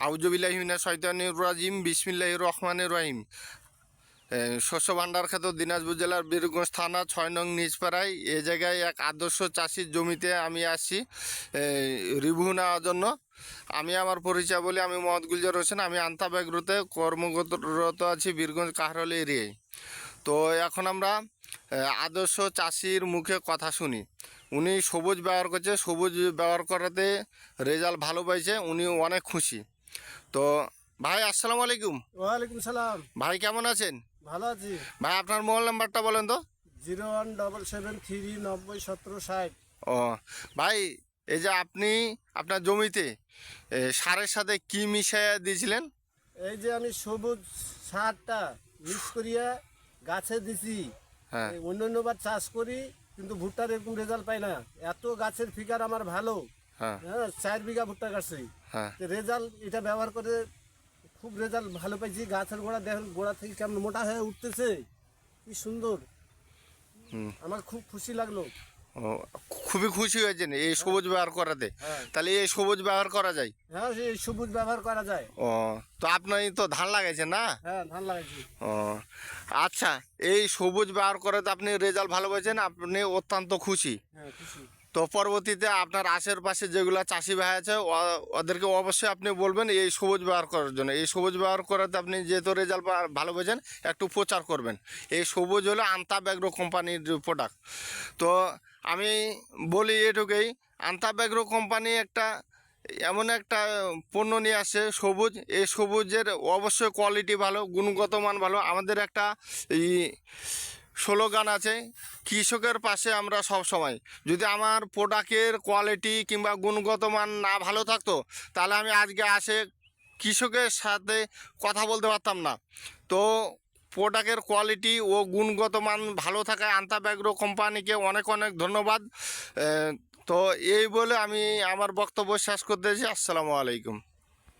আউযুবিল্লাহি মিনাশ শাইতানির রাজিম বিসমিল্লাহির রহমানির রহিম। শস্য ভাণ্ডার খ্যাত দিনাজপুর জেলার বীরগঞ্জ থানা 6 নং নিজপাড়ায় এ জায়গায় এক আদর্শ চাষির জমিতে আমি আসছি রিভিউ নেওয়ার জন্য। আমি আমার পরিচয় বলি, আমি মোহাম্মদ গুলজার হোসেন। আমি আন্তাব এগ্রোতে কর্মরত আছি বীরগঞ্জ কাহরোল এরিয়ায়। তো এখন আমরা আদর্শ চাষির মুখে কথা শুনি। উনি সবুজ ব্যবহার করছে, সবুজ ব্যবহার করাতে রেজাল্ট ভালো পাইছে, উনি অনেক খুশি। তো ভাই আসসালামু আলাইকুম। ওয়ালাইকুম সালাম। ভাই কেমন আছেন? ভালো আছি। ভাই আপনার মোবাইল নাম্বারটা বলেন তো। 01773901760। ও ভাই, এই যে আপনি আপনার জমিতে সারের সাথে কি মিশিয়ে দিয়েছিলেন? এই যে আমি সবুজ সারটা মিক্স করিয়া গাছে দিছি। হ্যাঁ অন্যান্যবার চাষ করি কিন্তু ভুট্টার এরকম রেজাল্ট পাই না। এত গাছের ফিগার আমার ভালো। হ্যাঁ হ্যাঁ, 4 বিঘা ভুট্টা গাছে হ্যাঁ রেজাল্ট এটা ব্যবহার করে খুব রেজাল্ট ভালো পাইছি। গাছের গোড়া দেখেন, গোড়া থেকে কেমন মোটা হয়ে উঠতেছে, কি সুন্দর। আমার খুব খুশি লাগলো। ও, খুবই খুশি হয়েছেন এই সবুজ ব্যবহার করাতে। হ্যাঁ তাহলে এই সবুজ ব্যবহার করা যায়? হ্যাঁ, এই সবুজ ব্যবহার করা যায়। ও, তো আপনি তো ধান লাগাইছেন না? হ্যাঁ, ধান লাগাইছি। ও আচ্ছা, এই সবুজ ব্যবহার করাতে আপনি রেজাল্ট ভালো পাইছেন, আপনি অত্যন্ত খুশি। হ্যাঁ, খুশি। তো পরবর্তীতে আপনার আশেপাশে যেগুলো চাষি ভাই আছে ওদেরকে অবশ্যই আপনি বলবেন এই সবুজ ব্যবহার করার জন্য। এই সবুজ ব্যবহার করাতে আপনি যেহেতু রেজাল্ট ভালো পেয়েছেন, একটু প্রচার করবেন। এই সবুজ হলো আন্তাব এগ্রো কোম্পানির প্রোডাক্ট। তো আমি বলি এটুকুই, আন্তাব এগ্রো কোম্পানি এমন একটা পণ্য নিয়ে আসে সবুজ। এই সবুজের অবশ্যই কোয়ালিটি ভালো, গুণগত মান ভালো। আমাদের একটা এই স্লোগান আছে, কৃষকের পাশে আমরা সব সময়। যদি আমার প্রোডাক্টের কোয়ালিটি কিংবা গুণগত মান না ভালো থাকতো, তাহলে আমি আজকে কৃষকের সাথে কথা বলতে পারতাম না। তো প্রোডাক্টের কোয়ালিটি ও গুণগত মান ভালো থাকায় আন্তাব এগ্রো কোম্পানিকে অনেক অনেক ধন্যবাদ। তো এই বলে আমি আমার বক্তব্য শেষ করতেছি। আসসালামু আলাইকুম।